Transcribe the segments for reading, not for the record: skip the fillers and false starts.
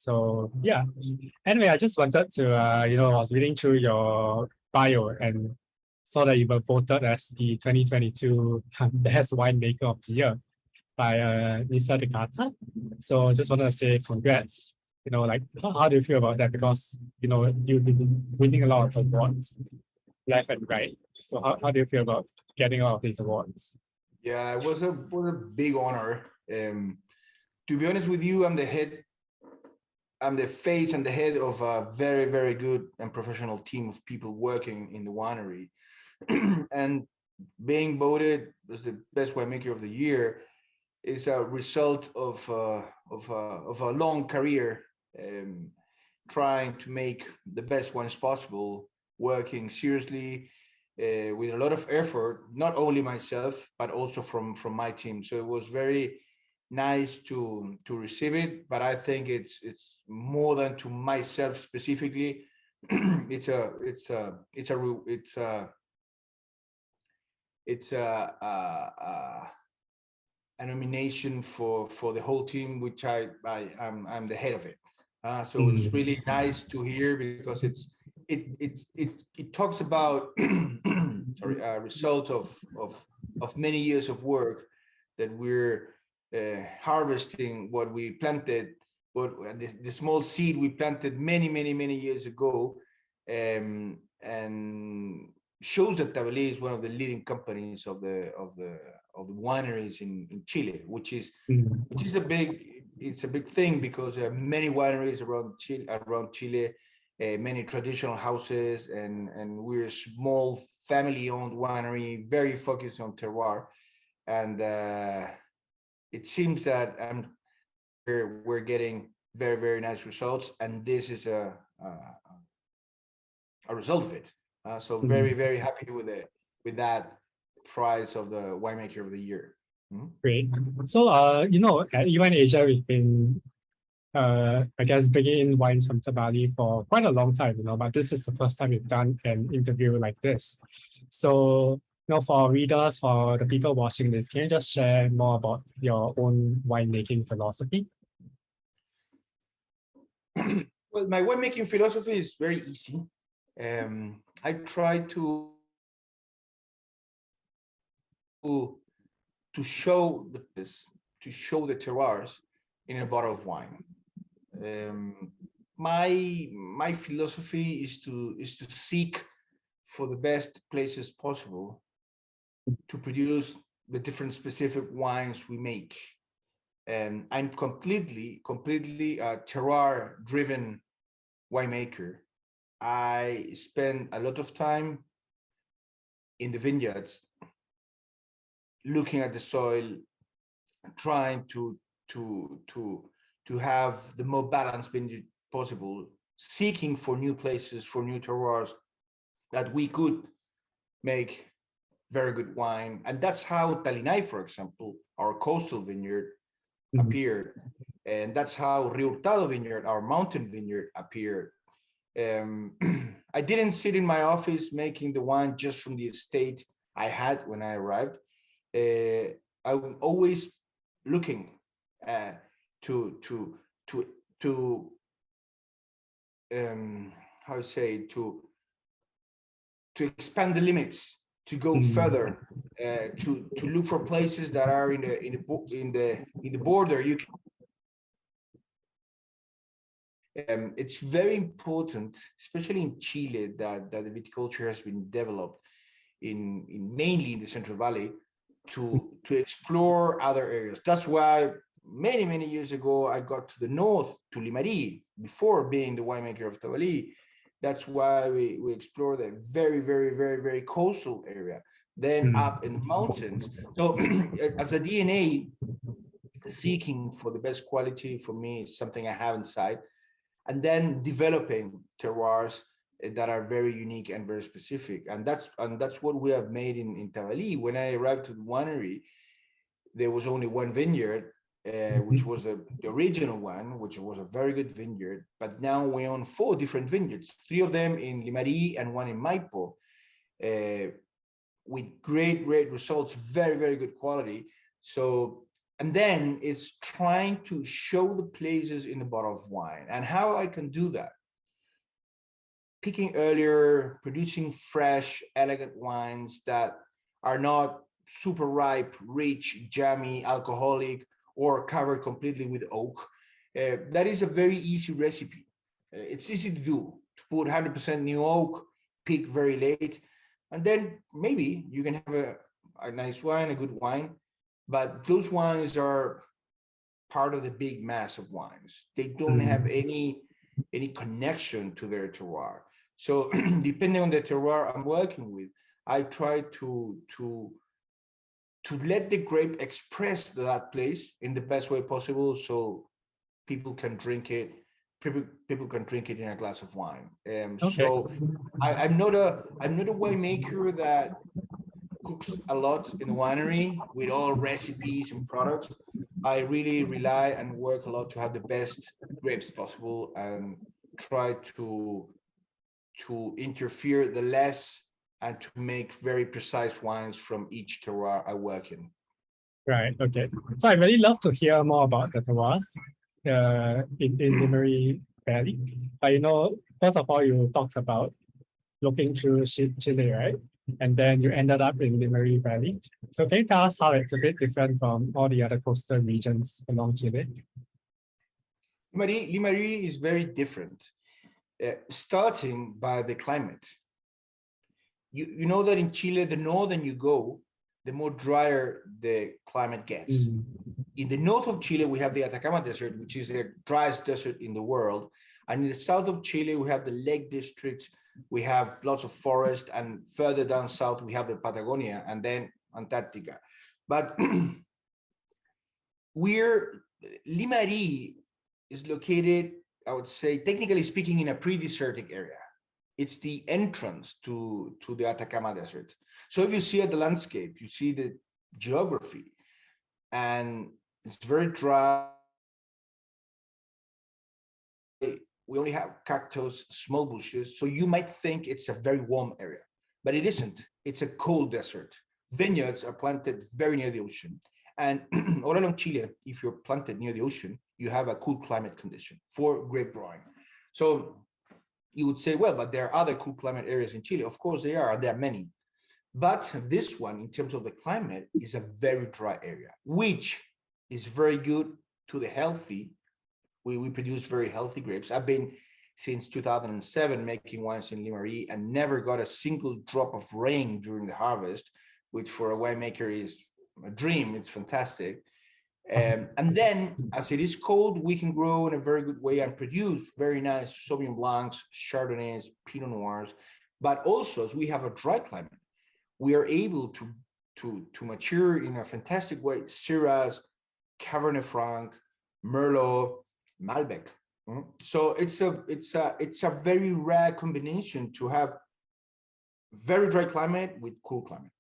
So yeah. Anyway, I just wanted to, I was reading through your bio and saw that you were voted as the 2022 Best Winemaker of the Year by Mesa de Cata. So just wanted to say congrats. Like how do you feel about that? Because you've been winning a lot of awards left and right. So how do you feel about getting all of these awards? Yeah, it was a big honor. To be honest with you, I'm the face and the head of a very, very good and professional team of people working in the winery. And being voted as the best winemaker of the year is a result of a long career, trying to make the best wines possible, working seriously, with a lot of effort, not only myself but also from my team. So it was very nice to receive it, but I think it's more than to myself specifically. it's a it's a it's a it's a it's a nomination for the whole team, which I'm the head of it. So it's really nice to hear, because it talks about sorry, a result of many years of work, that we're harvesting what we planted, what the small seed we planted many years ago, and shows that Tabali is one of the leading companies of the wineries in Chile, which is a big thing, because there are many wineries around Chile, many traditional houses, and we're a small family-owned winery, very focused on terroir, and it seems that we're getting very nice results, and this is a result of it. So very happy with that prize of the winemaker of the year. Great. So at UN Asia, we've been I guess bringing in wines from Tabali for quite a long time, but this is the first time we've done an interview like this. So, for our readers, for the people watching this, can you just share more about your own winemaking philosophy? Well, my winemaking philosophy is very easy. I try to show the terroirs in a bottle of wine. My philosophy is to seek for the best places possible to produce the different specific wines we make. And I'm completely a terroir-driven winemaker. I spend a lot of time in the vineyards, looking at the soil, trying to have the more balanced vineyard possible, seeking for new places, for new terroirs that we could make very good wine. And that's how Talinay, for example, our coastal vineyard, appeared. And that's how Rio Hurtado vineyard, our mountain vineyard, appeared. I didn't sit in my office making the wine just from the estate I had when I arrived. I was always looking to expand the limits, to go further, to look for places that are in the border. It's very important, especially in Chile, that the viticulture has been developed mainly in the Central Valley, to explore other areas. That's why many years ago I got to the north, to Limari, before being the winemaker of Tabali. That's why we explored a very coastal area, then up in the mountains. So as a DNA, seeking for the best quality for me is something I have inside, and then developing terroirs that are very unique and very specific. And that's what we have made in Tabali. When I arrived to the winery, there was only one vineyard, which was the original one, which was a very good vineyard. But now we own 4 different vineyards, 3 of them in Limari and 1 in Maipo, with great results, very good quality. So And then it's trying to show the places in the bottle of wine and how I can do that. Picking earlier, producing fresh, elegant wines that are not super ripe, rich, jammy, alcoholic, or covered completely with oak. That is a very easy recipe. It's easy to do, to put 100% new oak, pick very late, and then maybe you can have a nice wine, a good wine, but those wines are part of the big mass of wines. They don't have any connection to their terroir. So depending on the terroir I'm working with, I try to let the grape express that place in the best way possible, so people can drink it. People can drink it in a glass of wine. So I'm not a winemaker that cooks a lot in the winery with all recipes and products. I really rely and work a lot to have the best grapes possible and try to interfere the less and to make very precise wines from each terroir I work in. Right. Okay. So I really love to hear more about the terroirs in Limari Valley. But first of all, you talked about looking through Chile, right? And then you ended up in Limari Valley. So can you tell us how it's a bit different from all the other coastal regions along Chile? Limari is very different, starting by the climate. You know that in Chile, the northern you go, the more drier the climate gets. In the north of Chile, we have the Atacama Desert, which is the driest desert in the world. And in the south of Chile, we have the lake districts, we have lots of forest, and further down south, we have the Patagonia, and then Antarctica. But Limari is located, I would say, technically speaking, in a pre-desertic area. It's the entrance to the Atacama Desert. So if you see at the landscape, you see the geography, and it's very dry. We only have cactus, small bushes, so you might think it's a very warm area, but it isn't. It's a cold desert. Vineyards are planted very near the ocean. And all along Chile, if you're planted near the ocean, you have a cool climate condition for grape growing. So you would say, well, but there are other cool climate areas in Chile. Of course there are many. But this one, in terms of the climate, is a very dry area, which is very good to the healthy. We produce very healthy grapes. I've been since 2007 making wines in Limari and never got a single drop of rain during the harvest, which for a winemaker is a dream. It's fantastic. And then, as it is cold, we can grow in a very good way and produce very nice Sauvignon Blancs, Chardonnays, Pinot Noirs. But also, as we have a dry climate, we are able to mature in a fantastic way Syrahs, Cabernet Franc, Merlot, Malbec. So it's a very rare combination to have very dry climate with cool climate.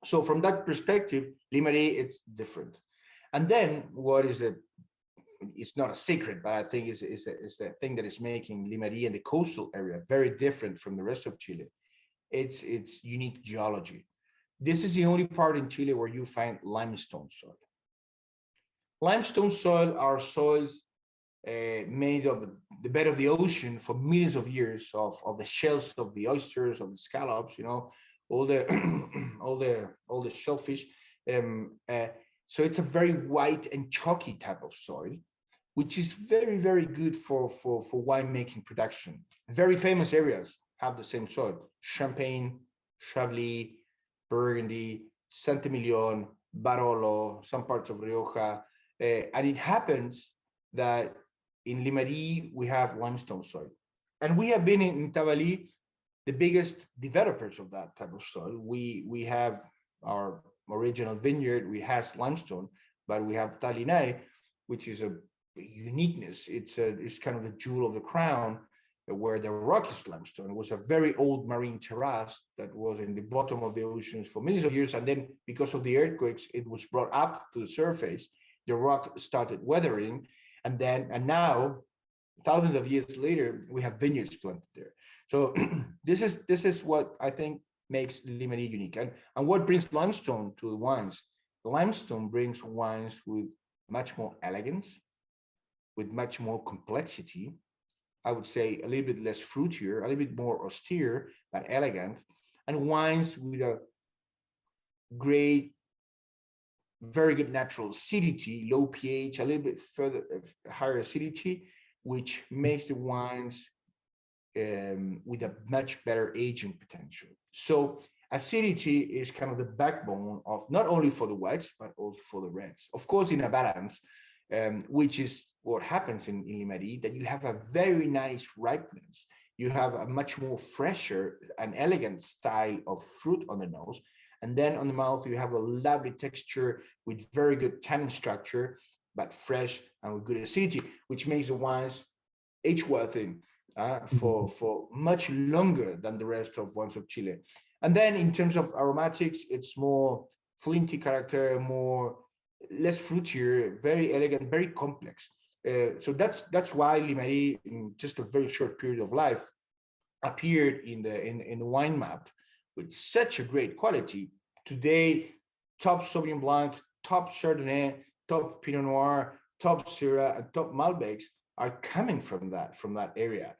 So from that perspective, Limari, it's different. And then what is it's not a secret, but I think is the thing that is making Limari and the coastal area very different from the rest of Chile. It's unique geology. This is the only part in Chile where you find limestone soil. Limestone soil are soils made of the bed of the ocean for millions of years, of the shells of the oysters, of the scallops, all the all the shellfish. So it's a very white and chalky type of soil, which is very, very good for winemaking production. Very famous areas have the same soil: Champagne, Chablis, Burgundy, Saint-Emilion, Barolo, some parts of Rioja. And it happens that in Limari, we have limestone soil. And we have been in Tabali the biggest developers of that type of soil. We have our original vineyard, we has limestone, but we have Talinay, which is a uniqueness. It's kind of the jewel of the crown, where the rock is limestone. It was a very old marine terrace that was in the bottom of the oceans for millions of years. And then because of the earthquakes, it was brought up to the surface. The rock started weathering. And now, thousands of years later, we have vineyards planted there. So this is what I think makes Limari unique. And what brings limestone to the wines limestone brings wines with much more elegance, with much more complexity. I would say a little bit less fruitier, a little bit more austere, but elegant, and wines with a great, very good natural acidity, low pH, a little bit further higher acidity, which makes the wines with a much better aging potential. So acidity is kind of the backbone of not only for the whites, but also for the reds. Of course, in a balance, which is what happens in Limari, that you have a very nice ripeness. You have a much more fresher and elegant style of fruit on the nose. And then on the mouth, you have a lovely texture with very good tannin structure, but fresh and with good acidity, which makes the wines age worthy for much longer than the rest of wines of Chile. And then in terms of aromatics, it's more flinty character, more less fruitier, very elegant, very complex. So that's why Limari, in just a very short period of life, appeared in the wine map with such a great quality. Today, top Sauvignon Blanc, top Chardonnay, top Pinot Noir, top Syrah, and top Malbecs are coming from that area.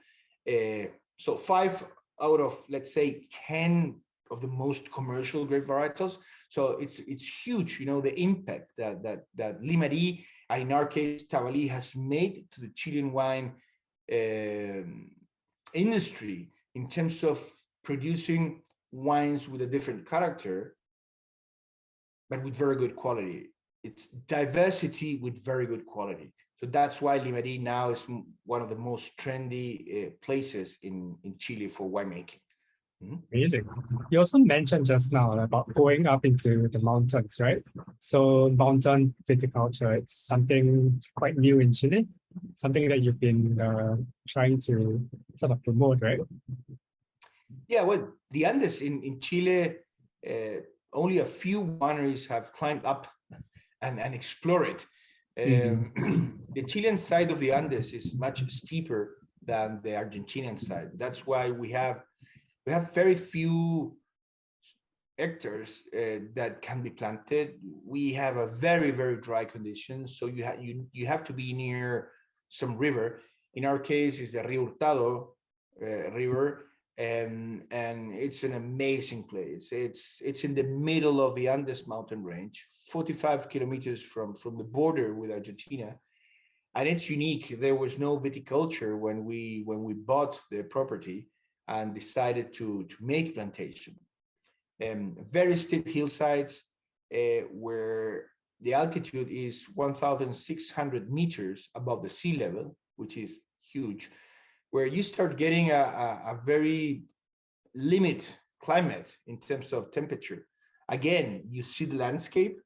So 5 out of, let's say, 10 of the most commercial grape varietals. So it's huge, you know, the impact that Limari, and in our case Tabali, has made to the Chilean wine industry in terms of producing wines with a different character, but with very good quality. It's diversity with very good quality. So that's why Limari now is one of the most trendy places in Chile for winemaking. Amazing. You also mentioned just now about going up into the mountains, right? So mountain viticulture, it's something quite new in Chile, something that you've been trying to sort of promote, right? Yeah, well, the Andes in Chile, only a few wineries have climbed up and explored it. The Chilean side of the Andes is much steeper than the Argentinian side. That's why we have very few hectares that can be planted. We have a very, very dry condition, so you have to be near some river. In our case, it's the Rio Hurtado river, and it's an amazing place. It's in the middle of the Andes mountain range, 45 kilometers from the border with Argentina, and it's unique. There was no viticulture when we bought the property and decided to make plantation. Very steep hillsides where the altitude is 1,600 meters above the sea level, which is huge, where you start getting a very limit climate in terms of temperature. Again, you see the landscape,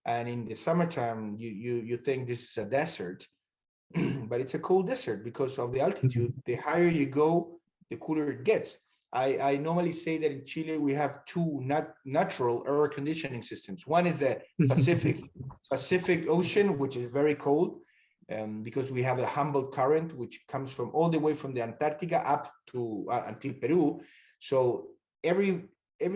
and in the summertime, you think this is a desert, but it's a cold desert because of the altitude. The higher you go, the cooler it gets. I normally say that in Chile, we have two natural air conditioning systems. One is the Pacific Ocean, which is very cold, because we have a Humboldt current, which comes from all the way from the Antarctica up to until Peru. So every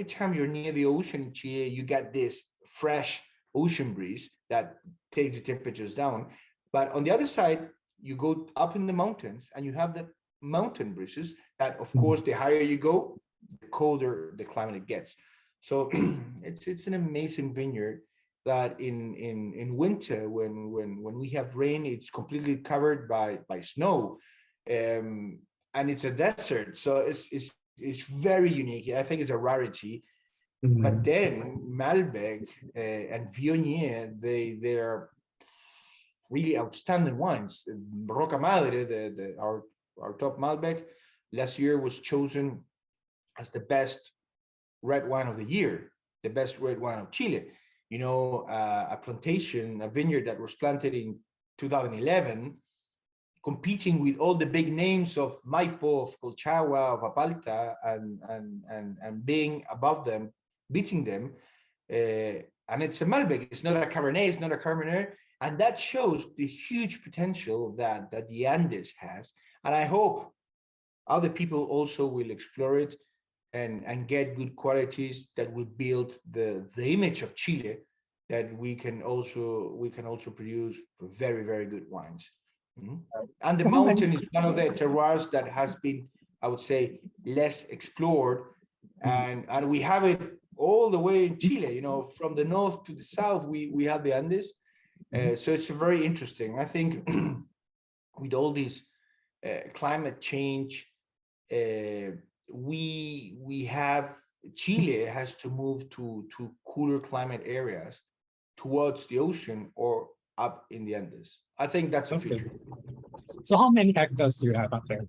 time you're near the ocean in Chile, you get this fresh ocean breeze that takes the temperatures down. But on the other side, you go up in the mountains and you have the mountain breezes that, of course, the higher you go, the colder the climate gets. So it's an amazing vineyard that in winter, when we have rain, it's completely covered by snow, and it's a desert. So it's very unique. I think it's a rarity. But then Malbec and Viognier, they are really outstanding wines. Roca Madre, our top Malbec, last year was chosen as the best red wine of the year, the best red wine of Chile. You know, a plantation, a vineyard that was planted in 2011, competing with all the big names of Maipo, of Colchagua, of Apalta, and being above them, beating them. And it's a Malbec. It's not a Cabernet. It's not a Cabernet. And that shows the huge potential that the Andes has. And I hope other people also will explore it and get good qualities that will build the image of Chile that we can also produce very, very good wines. And the mountain is one of the terroirs that has been, I would say, less explored, and we have it all the way in Chile. You know, from the north to the south, we have the Andes. So it's very interesting. I think with all this climate change, we have Chile has to move to cooler climate areas towards the ocean or up in the Andes. I think that's a future. So how many hectares do you have up there?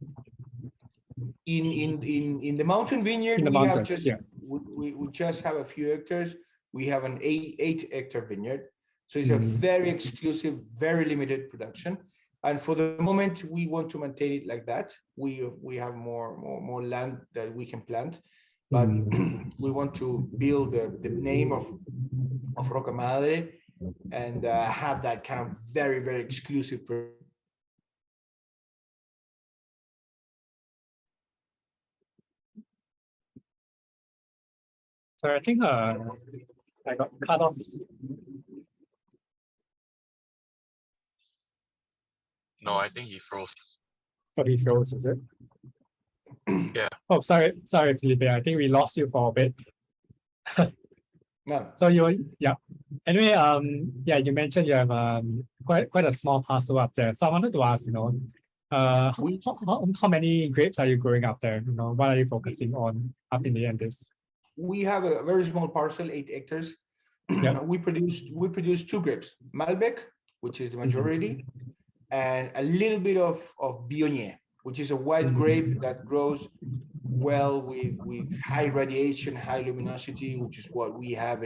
In the mountain vineyard, In the we mountains, have just we just have a few hectares. We have an 8-hectare vineyard, so it's a very exclusive, very limited production. And for the moment, we want to maintain it like that. We have more land that we can plant, but we want to build the name of Roca Madre and have that kind of very, very exclusive. So I think I got cut off. No, I think he froze. Oh, he froze, is it? Yeah. Oh, sorry, Felipe. I think we lost you for a bit. No. So yeah. Anyway, yeah, you mentioned you have quite a small parcel up there. So I wanted to ask, how many grapes are you growing up there? You know, what are you focusing on up in the Andes? We have a very small parcel, 8 hectares. Yeah. We produce 2 grapes, Malbec, which is the majority, and a little bit of Viognier, which is a white grape that grows well with high radiation, high luminosity, which is what we have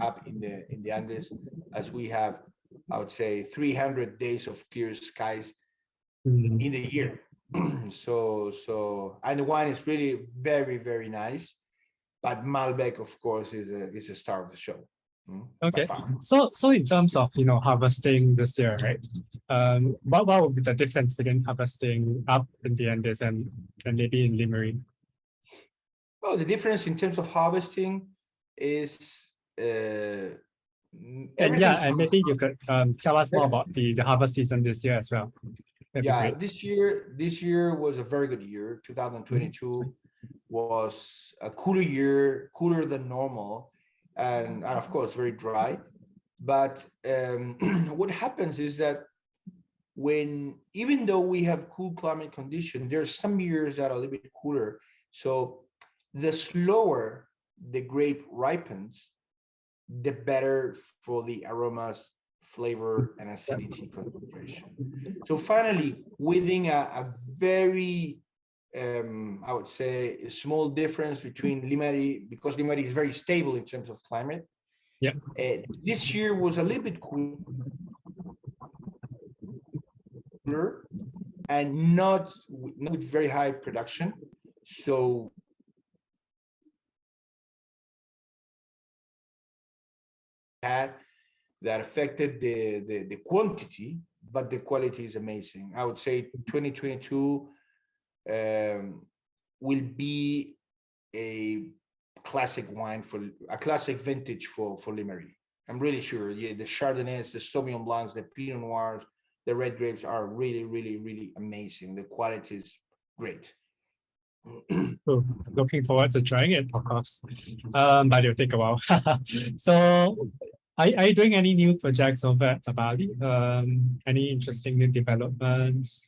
up in the Andes, as we have, I would say, 300 days of clear skies in the year. So and the wine is really very, very nice. But Malbec, of course, is a star of the show. Okay. So in terms of harvesting this year, right? What would be the difference between harvesting up in the Andes and maybe in Limari? Well, the difference in terms of harvesting is and maybe you could tell us more about the harvest season this year as well. That'd this year was a very good year. 2022 was a cooler year, cooler than normal, and of course very dry. But what happens is that even though we have cool climate conditions, there's some years that are a little bit cooler. So the slower the grape ripens, the better for the aromas, flavor, and acidity concentration. So finally, within a very, I would say, a small difference between Limari, because Limari is very stable in terms of climate. Yeah. This year was a little bit cooler and not with very high production. So that affected the quantity, but the quality is amazing. I would say 2022 will be a classic vintage for Limari. I'm really sure. Yeah, the Chardonnays, the Sauvignon Blancs, the Pinot Noirs, the red grapes are really, really, really amazing. The quality is great. Cool. Looking forward to trying it, of course. But it'll take a while. So, are you doing any new projects over at Tabali? Any interesting new developments?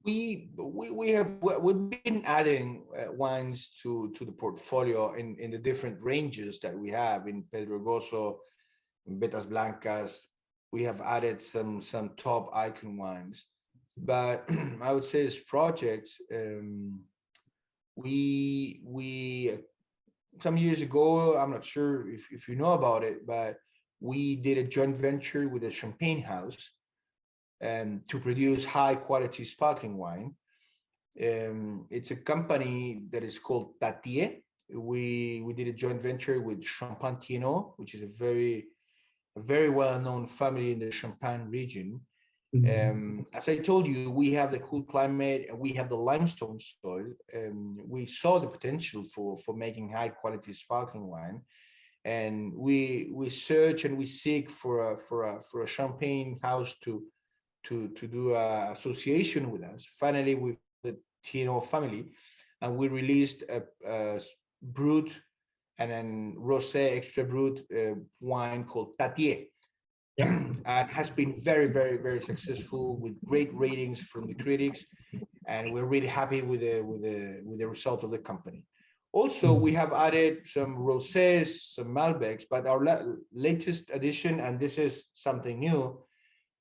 We've been adding wines to the portfolio in the different ranges that we have in Pedregoso, in Vetas Blancas. We have added some top icon wines, but I would say as projects, we some years ago, I'm not sure if you know about it, but we did a joint venture with a champagne house to produce high quality sparkling wine. It's a company that is called Tatier. We did a joint venture with Champagne Thienot, which is a very well-known family in the Champagne region. As I told you, we have the cool climate and we have the limestone soil. We saw the potential for making high quality sparkling wine. and we search and we seek for a champagne house to do a association with us. Finally, with the TNO family, and we released a brut and then rosé extra brut wine called Tatier. And has been very, very, very successful with great ratings from the critics, and we're really happy with the result of the company. Also, we have added some rosés, some Malbecs, but our latest addition, and this is something new,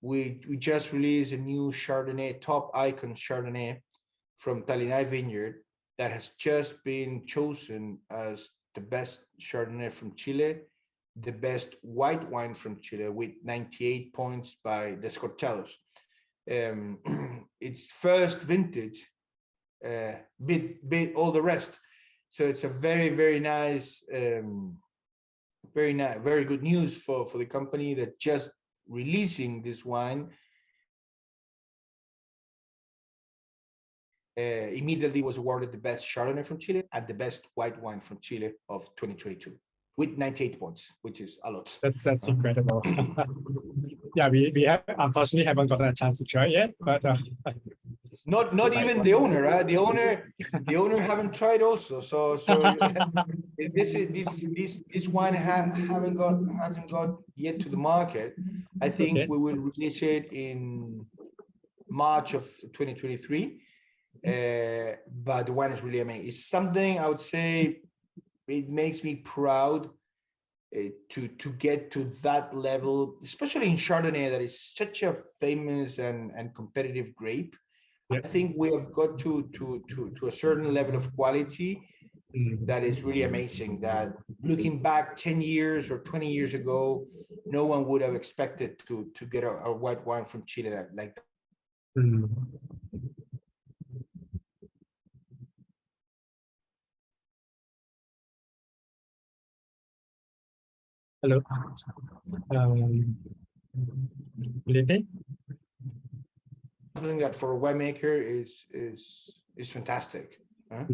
we just released a new Chardonnay, top icon Chardonnay from Talinay Vineyard that has just been chosen as the best Chardonnay from Chile, the best white wine from Chile, with 98 points by Descorchados. It's first vintage, bit all the rest. So it's a very, very nice, very good news for the company that just releasing this wine immediately was awarded the best Chardonnay from Chile and the best white wine from Chile of 2022 with 98 points, which is a lot. That's incredible. Yeah, we have unfortunately haven't gotten a chance to try it yet, but not even the owner. The owner haven't tried also. So this wine hasn't got yet to the market. I think we will release it in March of 2023. But the wine is really amazing. It's something I would say it makes me proud to get to that level, especially in Chardonnay, that is such a famous and competitive grape. I think we have got to a certain level of quality that is really amazing, that looking back 10 years or 20 years ago, no one would have expected to get a white wine from Chile like that. Hello. Felipe? Something that for a winemaker is fantastic. Huh?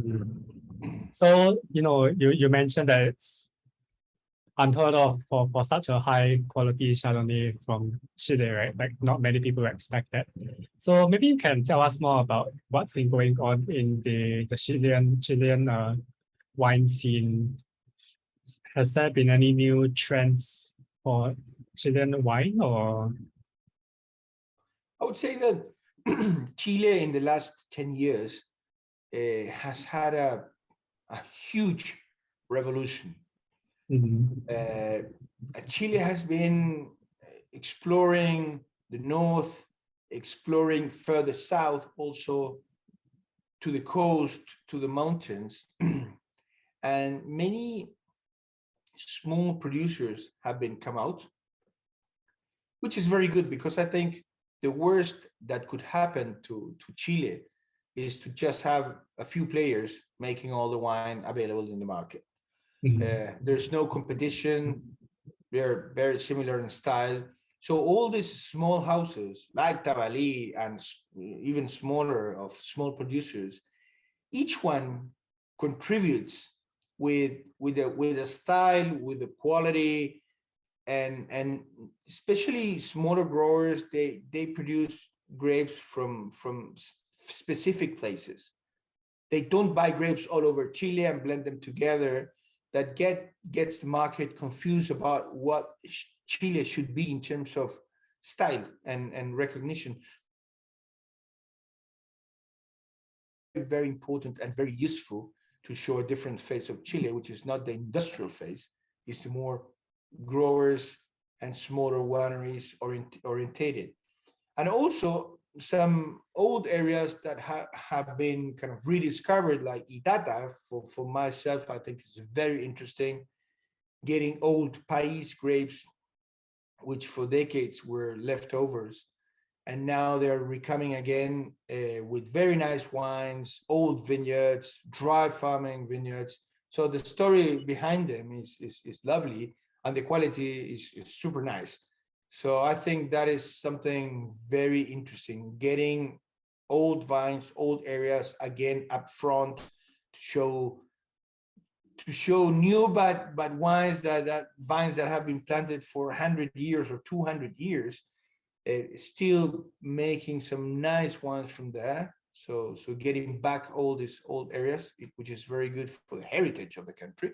So, you mentioned that it's unheard of for such a high quality Chardonnay from Chile, right? Like not many people expect that. So maybe you can tell us more about what's been going on in the Chilean wine scene. Has there been any new trends for Chilean wine, or? I would say that Chile in the last 10 years has had a huge revolution. Chile has been exploring the north, exploring further south, also to the coast, to the mountains, and many small producers have been come out, which is very good, because I think the worst that could happen to Chile is to just have a few players making all the wine available in the market. There's no competition. They're very similar in style. So all these small houses like Tabali and even smaller of small producers, each one contributes with a style, with the quality, and especially smaller growers, they produce grapes from specific places. They don't buy grapes all over Chile and blend them together. That gets the market confused about what Chile should be in terms of style and recognition. Very important and very useful to show a different face of Chile, which is not the industrial phase, it's the more growers and smaller wineries orientated. And also some old areas that have been kind of rediscovered, like Itata, for myself, I think it's very interesting, getting old País grapes, which for decades were leftovers, and now they're recoming again with very nice wines, old vineyards, dry farming vineyards. So the story behind them is lovely, and the quality is super nice. So I think that is something very interesting, getting old vines, old areas again up front to show new but wines that vines that have been planted for 100 years or 200 years, still making some nice wines from there. So getting back all these old areas, which is very good for the heritage of the country,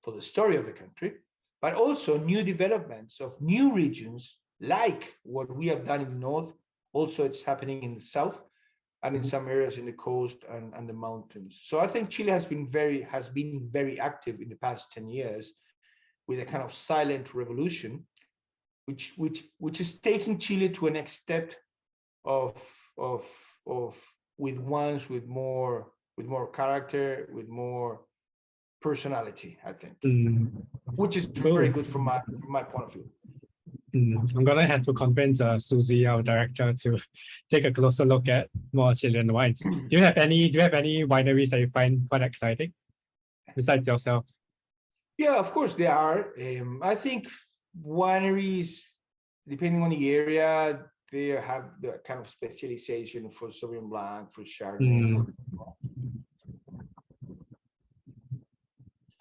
for the story of the country, but also new developments of new regions, like what we have done in the north. Also, it's happening in the south and in some areas in the coast and the mountains. So I think Chile has been very active in the past 10 years with a kind of silent revolution, which is taking Chile to a next step of with wines with more character, with more personality, I think, which is very good from my point of view. I'm gonna have to convince Susie, our director, to take a closer look at more Chilean wines. Do you have any wineries that you find quite exciting besides yourself? Yeah, of course there are. I think wineries, depending on the area, they have the kind of specialization for Sauvignon Blanc, for Chardonnay.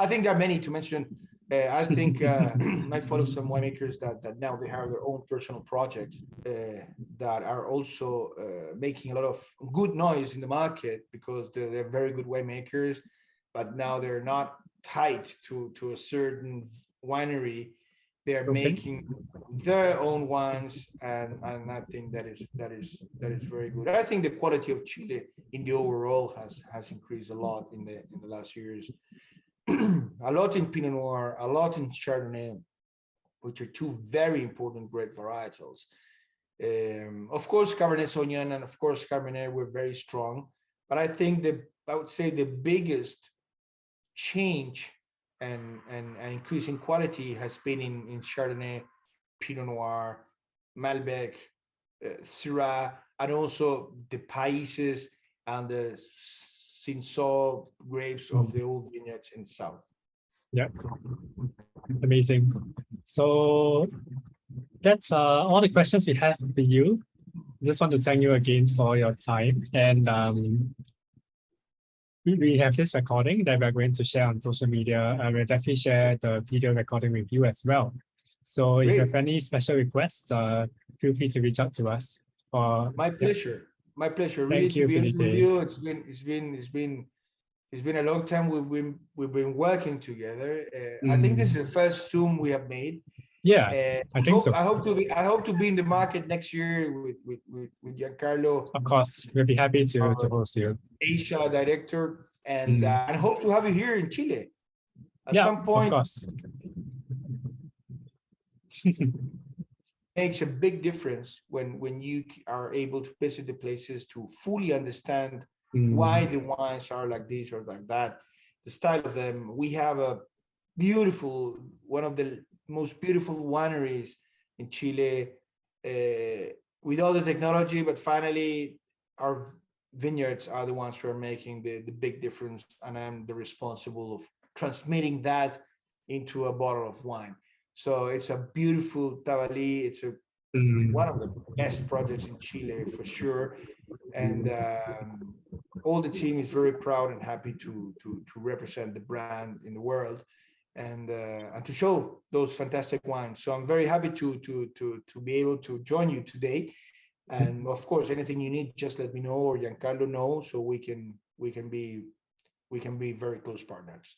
I think there are many to mention. I think I follow some winemakers that now they have their own personal projects that are also making a lot of good noise in the market because they're very good winemakers, but now they're not tied to a certain winery. They're making their own wines, and I think that is very good. I think the quality of Chile in the overall has increased a lot in the last years. A lot in Pinot Noir, a lot in Chardonnay, which are two very important grape varietals. Of course, Cabernet Sauvignon and of course Cabernet were very strong, but I think I would say the biggest change and increase in quality has been in Chardonnay, Pinot Noir, Malbec, Syrah, and also the Paises and the Cinsault grapes of the old vineyards in the south. Yeah, amazing. So that's all the questions we have for you. Just want to thank you again for your time, and we have this recording that we're going to share on social media. We'll definitely share the video recording with you as well. So if you have any special requests, feel free to reach out to us. My pleasure. My pleasure. Really, to be honest with you, it's been a long time we've been working together. I think this is the first Zoom we have made. Yeah, I think so. I hope to be in the market next year with Giancarlo. Of course, we'll be happy to host you. Asia director, and hope to have you here in Chile at some point. Of course. Makes a big difference when you are able to visit the places to fully understand why the wines are like this or like that, the style of them. We have a beautiful, one of the most beautiful wineries in Chile, with all the technology, but finally our vineyards are the ones who are making the big difference, and I'm the responsible of transmitting that into a bottle of wine. So it's a beautiful Tabali. It's one of the best projects in Chile for sure, and all the team is very proud and happy to represent the brand in the world, and to show those fantastic wines. So I'm very happy to be able to join you today, and of course anything you need, just let me know or Giancarlo know, so we can be very close partners.